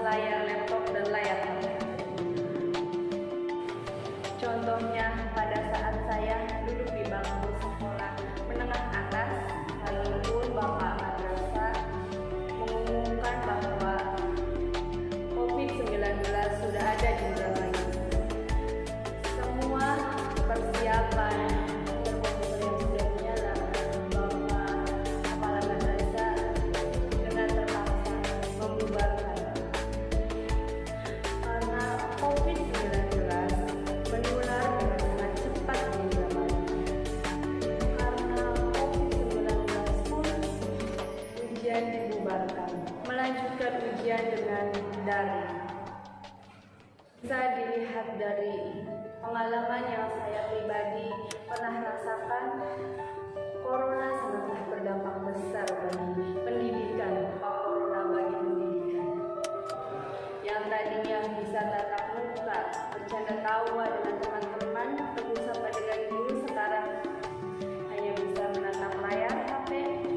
layar laptop dan layar HP. Contohnya pada saat saya duduk di bangku sekolah menengah atas, lalu pun Bapak Madrasah mengumumkan bahwa COVID-19 sudah ada di Indramayu. Semua persiapan yang sudah berjalan, Bapak Kepala Madrasah dengan terpaksa membubarkan karena COVID-19 menular dengan sangat cepat di Indramayu. Karena COVID-19 pun ujian dibubarkan, melanjutkan ujian dengan daring. Bisa dilihat dari pengalaman yang saya pribadi pernah rasakan, corona sangatlah berdampak besar bagi pendidikan, corona bagi pendidikan. Yang tadinya bisa tatap muka, bercanda tawa dengan teman-teman, bertemu sapa dengan guru, sekarang hanya bisa menatap layar HP,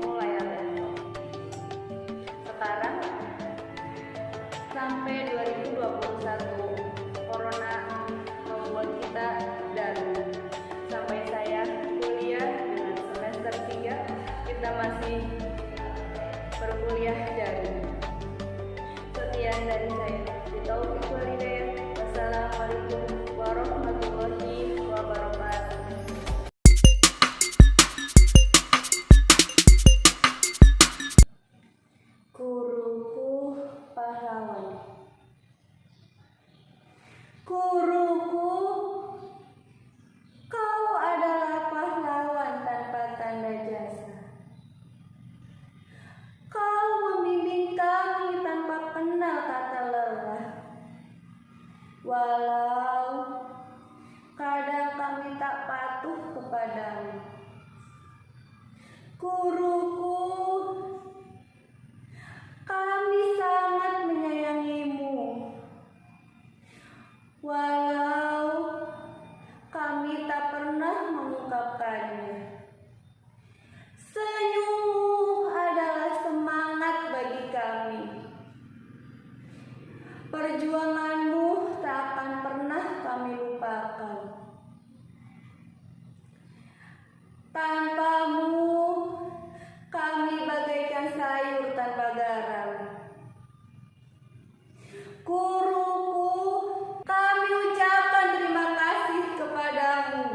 layar laptop. Sekarang sampai 2021 corona membuat kita daring. Sampai saya kuliah dengan semester 3, kita masih berkuliah daring. Sekian dari saya. Taufiq walhidayah. Wassalamualaikum warahmatullahi wabarakatuh. Guruku pahlawan. Guruku, kau adalah pahlawan tanpa tanda jasa. Kau membimbing kami tanpa kenal kata lelah. Walau kadang kami tak patuh kepadamu. Guruku, kami sangat menyayangimu. Walau kami tak pernah mengungkapkannya. Senyummu adalah semangat bagi kami. Perjuanganmu tak akan pernah kami lupakan. Tanpamu, kami bagaikan sayur tanpa garam. Guruku, kami ucapkan terima kasih kepadamu.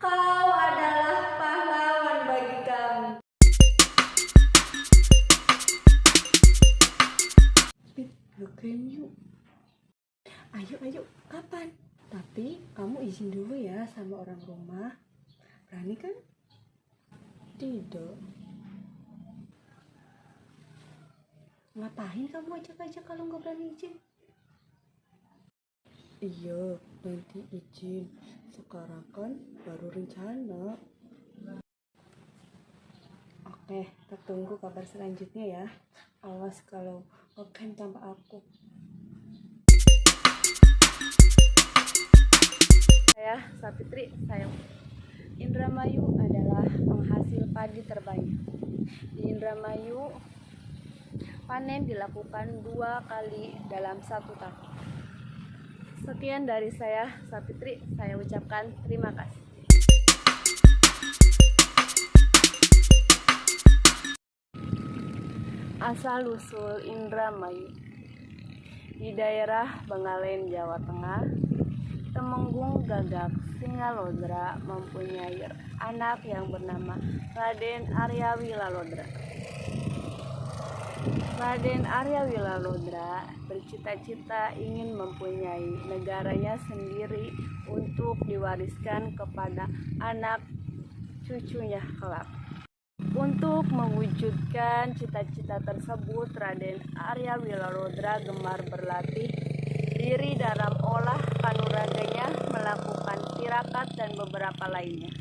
Kau adalah pahlawan bagi kami. Nge-game yuk. Ayo, kapan? Tapi kamu izin dulu ya sama orang rumah. Berani kan? Tidak. Ngapain kamu ajak-ajak kalau nggak berani izin? Iya, nanti izin. Sekarang kan baru rencana. Oke, kita tunggu kabar selanjutnya ya. Awas kalau nge-game tanpa aku. Saya Sapitri Sayang. Indramayu adalah penghasil padi terbanyak. Di Indramayu, panen dilakukan 2 kali dalam 1 tahun. Sekian dari saya, Sapitri. Saya ucapkan terima kasih. Asal-usul Indramayu. Di daerah Bengalen, Jawa Tengah, Temenggung Gagak Singalodra mempunyai anak yang bernama Raden Arya Wilalodra. Raden Arya Wilalodra bercita-cita ingin mempunyai negaranya sendiri untuk diwariskan kepada anak cucunya kelak. Untuk mewujudkan cita-cita tersebut, Raden Arya Wilalodra gemar berlatih diri dalam olah kanuraganya, melakukan tirakat dan beberapa lainnya.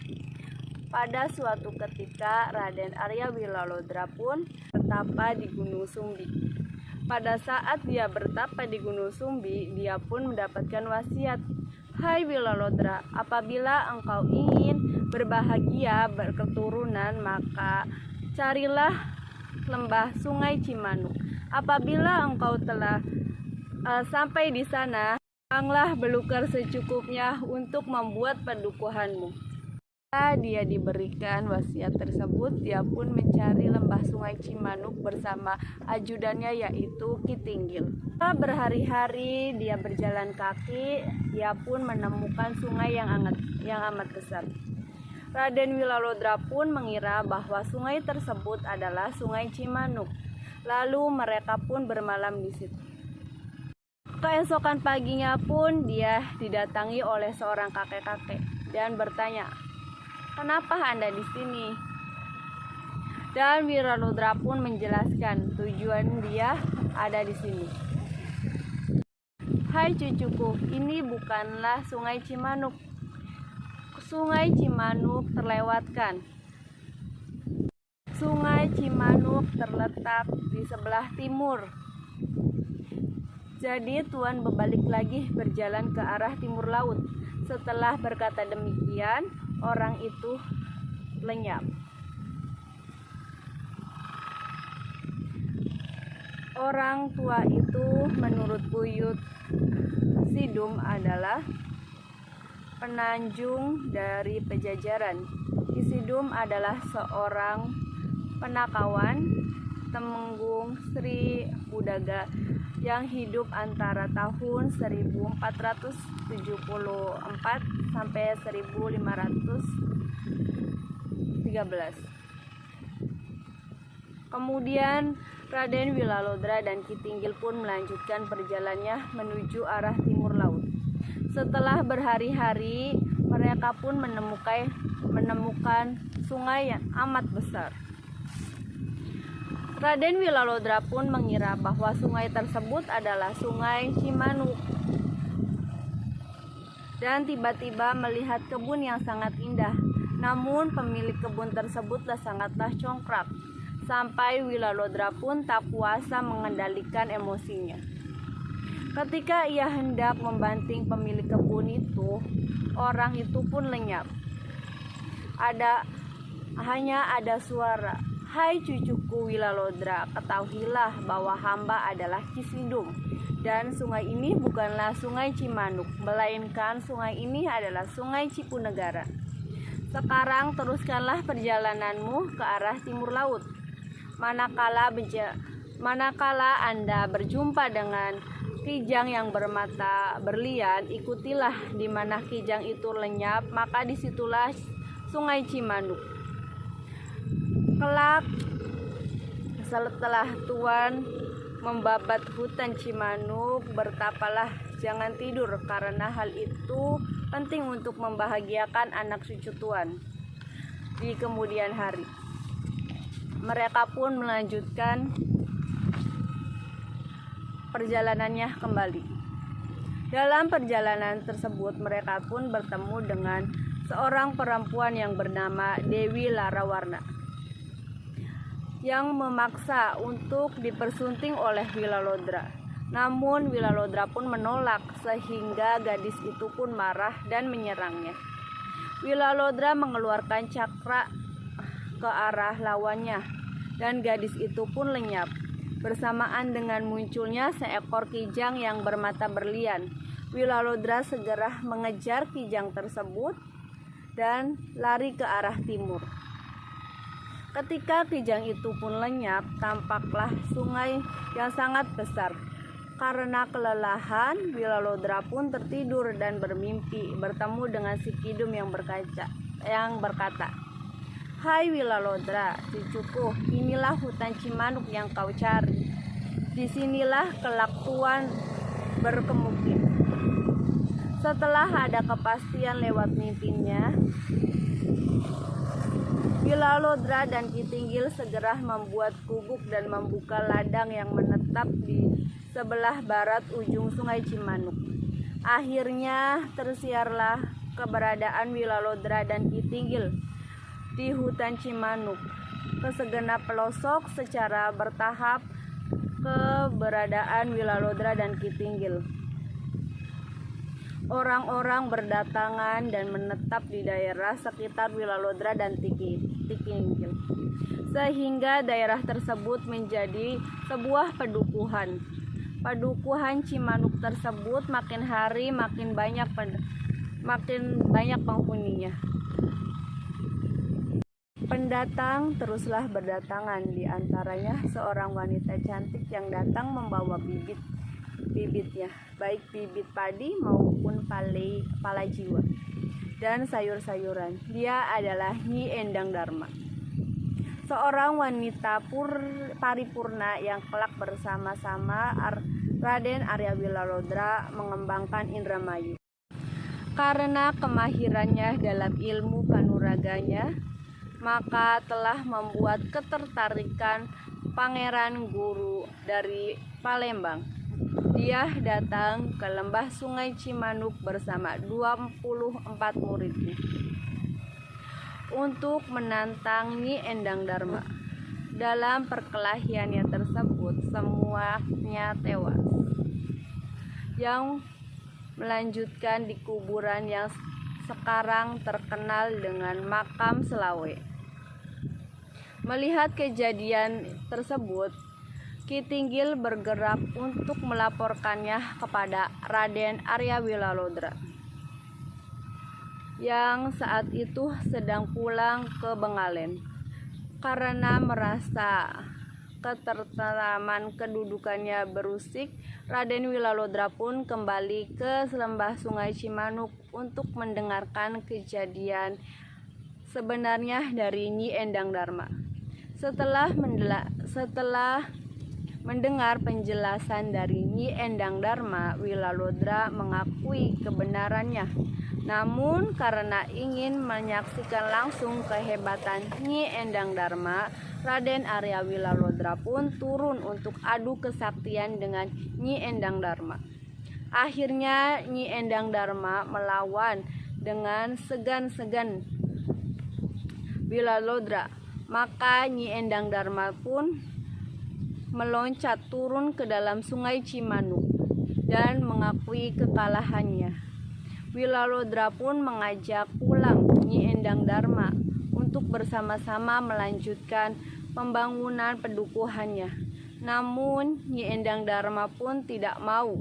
Pada suatu ketika, Raden Arya Wilalodra pun bertapa di Gunung Sumbi. Pada saat dia bertapa di Gunung Sumbi, dia pun mendapatkan wasiat. Hai Wilalodra, apabila engkau ingin berbahagia berketurunan, maka carilah lembah Sungai Cimanuk. Apabila engkau telah sampai di sana, puanglah belukar secukupnya untuk membuat pendukuhanmu. Setelah dia diberikan wasiat tersebut, dia pun mencari lembah Sungai Cimanuk bersama ajudannya yaitu Ki Tinggil. Setelah berhari-hari dia berjalan kaki, dia pun menemukan sungai yang amat besar. Raden Wilalodra pun mengira bahwa sungai tersebut adalah Sungai Cimanuk. Lalu mereka pun bermalam di situ. Keesokan paginya pun dia didatangi oleh seorang kakek-kakek dan bertanya, "Kenapa Anda di sini?" Dan Wilalodra pun menjelaskan tujuan dia ada di sini. "Hai cucuku, ini bukanlah Sungai Cimanuk. Sungai Cimanuk terlewatkan. Sungai Cimanuk terletak di sebelah timur. Jadi Tuan berbalik lagi berjalan ke arah timur laut." Setelah berkata demikian, orang itu lenyap. Orang tua itu menurut Buyut Sidum adalah penanjung dari Pejajaran. Ki Sidum adalah seorang penakawan Temenggung Sri Budaga yang hidup antara tahun 1474 sampai 1513. Kemudian Raden Wilalodra dan Ki Tinggil pun melanjutkan perjalanannya menuju arah timur laut. Setelah berhari-hari, mereka pun menemukan sungai yang amat besar. Raden Wilalodra pun mengira bahwa sungai tersebut adalah Sungai Cimanuk. Dan tiba-tiba melihat kebun yang sangat indah. Namun pemilik kebun tersebutlah sangatlah congkak. Sampai Wilalodra pun tak kuasa mengendalikan emosinya. Ketika ia hendak membanting pemilik kebun itu, orang itu pun lenyap. Hanya ada suara, "Hai cucuku Wilalodra, ketahuilah bahwa hamba adalah Ki Sidum. Dan sungai ini bukanlah Sungai Cimanuk, melainkan sungai ini adalah Sungai Cipunegara. Sekarang teruskanlah perjalananmu ke arah timur laut. Manakala Anda berjumpa dengan kijang yang bermata berlian, ikutilah di mana kijang itu lenyap, maka disitulah Sungai Cimanuk. Kelak setelah Tuan membabat hutan Cimanuk, bertapalah, jangan tidur, karena hal itu penting untuk membahagiakan anak cucu Tuan di kemudian hari." Mereka pun melanjutkan perjalanannya kembali. Dalam perjalanan tersebut, mereka pun bertemu dengan seorang perempuan yang bernama Dewi Larawarna yang memaksa untuk dipersunting oleh Wilalodra. Namun Wilalodra pun menolak, sehingga gadis itu pun marah dan menyerangnya. Wilalodra mengeluarkan cakra ke arah lawannya, dan gadis itu pun lenyap. Bersamaan dengan munculnya seekor kijang yang bermata berlian, Wilalodra segera mengejar kijang tersebut dan lari ke arah timur. Ketika kijang itu pun lenyap, tampaklah sungai yang sangat besar. Karena kelelahan, Wilalodra pun tertidur dan bermimpi bertemu dengan si Kidum yang berkata, "Hai Wilalodra, cucuku, inilah hutan Cimanuk yang kau cari. Disinilah kelak Tuan berkemukim." Setelah ada kepastian lewat mimpinya, Wilalodra dan Ki Tinggil segera membuat gubuk dan membuka ladang yang menetap di sebelah barat ujung Sungai Cimanuk. Akhirnya tersiarlah keberadaan Wilalodra dan Ki Tinggil di hutan Cimanuk. Ke segenap pelosok secara bertahap keberadaan Wilalodra dan Ki Tinggil. Orang-orang berdatangan dan menetap di daerah sekitar Wilalodra dan Ki Tinggil. sehingga daerah tersebut menjadi sebuah pedukuhan. Padukuhan Cimanuk tersebut makin hari makin banyak penghuninya. Pendatang teruslah berdatangan, di antaranya seorang wanita cantik yang datang membawa bibitnya, baik bibit padi maupun pala jiwa dan sayur-sayuran. Dia adalah Nyi Endang Darma, seorang wanita paripurna yang kelak bersama-sama Raden Arya Wilalodra mengembangkan Indramayu. Karena kemahirannya dalam ilmu kanuraganya, maka telah membuat ketertarikan Pangeran Guru dari Palembang. Dia datang ke lembah Sungai Cimanuk bersama 24 muridnya untuk menantang Nyi Endang Darma. Dalam perkelahiannya tersebut, semuanya tewas. Yang melanjutkan di kuburan yang sekarang terkenal dengan Makam Selawe. Melihat kejadian tersebut, Ki Tinggil bergerak untuk melaporkannya kepada Raden Arya Wilalodra yang saat itu sedang pulang ke Bengalen. Karena merasa keterteraman kedudukannya berusik, Raden Wilalodra pun kembali ke lembah Sungai Cimanuk untuk mendengarkan kejadian sebenarnya dari Nyi Endang Darma. Setelah mendengar penjelasan dari Nyi Endang Darma, Wilalodra mengakui kebenarannya. Namun karena ingin menyaksikan langsung kehebatan Nyi Endang Darma, Raden Arya Wilalodra pun turun untuk adu kesaktian dengan Nyi Endang Darma. Akhirnya Nyi Endang Darma melawan dengan segan-segan Wilalodra. Maka Nyi Endang Darma pun meloncat turun ke dalam Sungai Cimanuk dan mengakui kekalahannya. Wilalodra pun mengajak pulang Nyi Endang Darma untuk bersama-sama melanjutkan pembangunan pedukuhannya. Namun Nyi Endang Darma pun tidak mau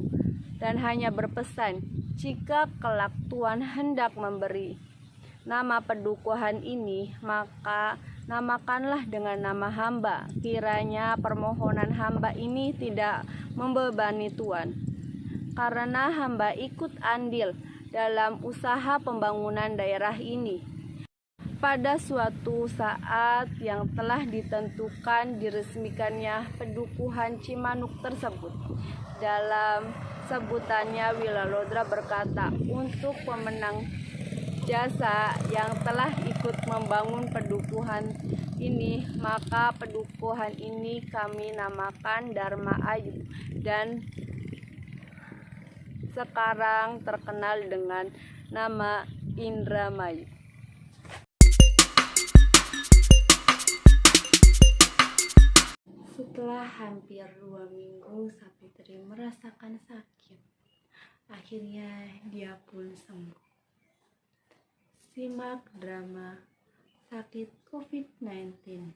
dan hanya berpesan, jika kelak Tuan hendak memberi nama pedukuhan ini, maka namakanlah dengan nama hamba. Kiranya permohonan hamba ini tidak membebani Tuan, karena hamba ikut andil dalam usaha pembangunan daerah ini. Pada suatu saat yang telah ditentukan, diresmikannya pedukuhan Cimanuk tersebut. Dalam sebutannya, Wilalodra berkata, untuk pemenang jasa yang telah ikut membangun pedukuhan ini, maka pedukuhan ini kami namakan Dharma Ayu dan sekarang terkenal dengan nama Indramayu. Setelah hampir 2 minggu Sapitri merasakan sakit, akhirnya dia pun sembuh. Simak drama sakit COVID-19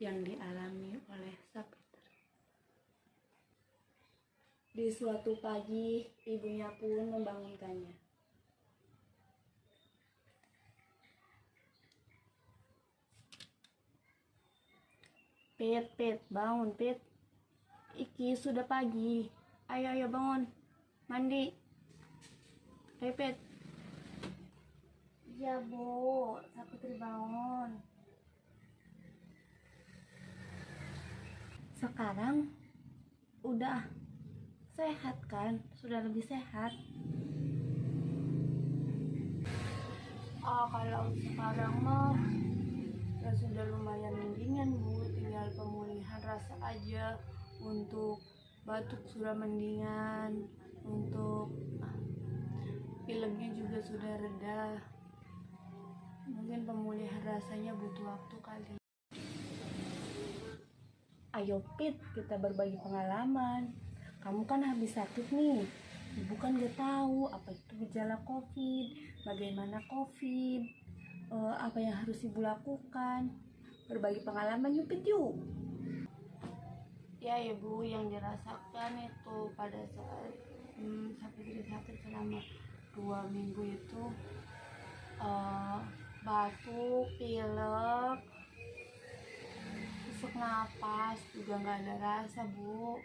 yang dialami oleh Sapitri. Di suatu pagi, ibunya pun membangunkannya. Pit, bangun, Pit. Iki sudah pagi. Ayo bangun. Mandi. Ayo, Pit. Ya, Bu. Sapitri bangun. Sekarang udah sehat kan? Sudah lebih sehat. Kalau sekarang mah ya sudah lumayan mendingan, Bu. Tinggal pemulihan rasa aja. Untuk batuk sudah mendingan, untuk pileknya juga sudah reda. Mungkin pemulihan rasanya butuh waktu kali. Ayo, Pit, kita berbagi pengalaman. Kamu kan habis sakit nih. Ibu kan gak tahu apa itu gejala COVID, bagaimana COVID, apa yang harus ibu lakukan. berbagi pengalaman yuk Pit yuk. Ya ibu, yang dirasakan itu pada saat Sapitri sakit selama 2 minggu itu batuk, pilek, sesak napas juga nggak ada rasa bu.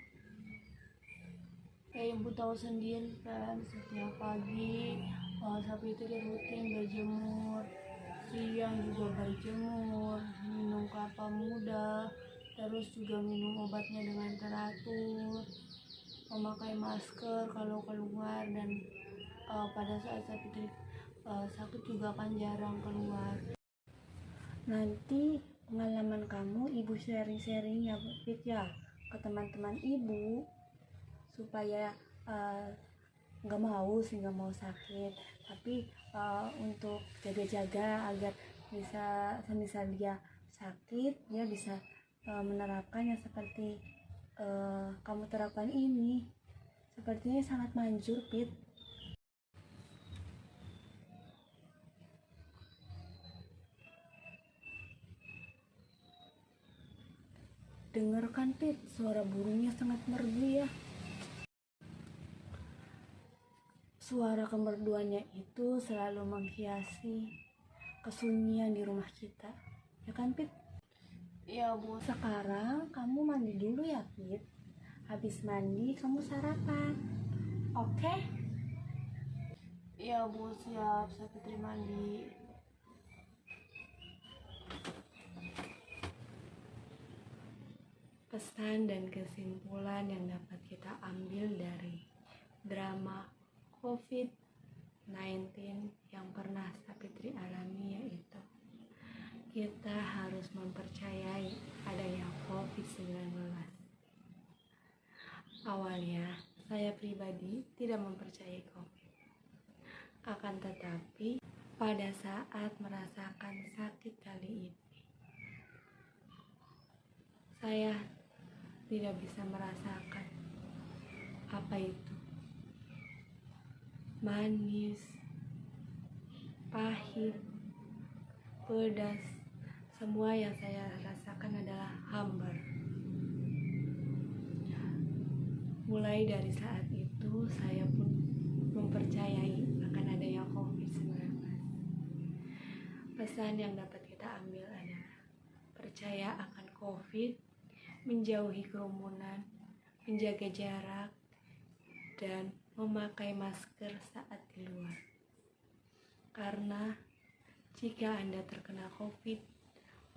Ya ibu tahu sendiri kan, setiap pagi Sapitri rutin berjemur, siang juga berjemur, minum kelapa muda, terus juga minum obatnya dengan teratur, memakai masker kalau keluar, dan pada saat Sapitri sakit juga kan jarang keluar. Nanti pengalaman kamu ibu sharing-sharing ya Pit ya ke teman-teman ibu, supaya nggak mau sakit, tapi untuk jaga-jaga agar bisa semisal dia sakit dia bisa menerapkan yang seperti kamu terapkan ini. Sepertinya sangat manjur Pit. Dengarkan Pit, suara burungnya sangat merdu ya. Suara kemerduannya itu selalu menghiasi kesunyian di rumah kita, ya kan Pit? Ya bu. Sekarang kamu mandi dulu ya Pit. Habis mandi kamu sarapan, oke? Ya bu, siap. Sapitri mandi. Pesan dan kesimpulan yang dapat kita ambil dari drama COVID-19 yang pernah Sapitri alami yaitu kita harus mempercayai adanya COVID-19. Awalnya saya pribadi tidak mempercayai COVID. Akan tetapi pada saat merasakan sakit kali ini, saya tidak bisa merasakan apa itu manis, pahit, pedas. Semua yang saya rasakan adalah hambar. Mulai dari saat itu saya pun mempercayai akan adanya COVID-19. Pesan yang dapat kita ambil adalah percaya akan COVID, menjauhi kerumunan, menjaga jarak, dan memakai masker saat di luar. Karena jika Anda terkena COVID,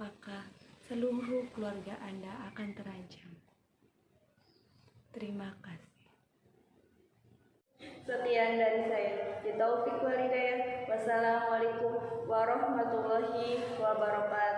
maka seluruh keluarga Anda akan terancam. Terima kasih. Sekian dari saya. Taufik walhidayah. Wassalamualaikum warahmatullahi wabarakatuh.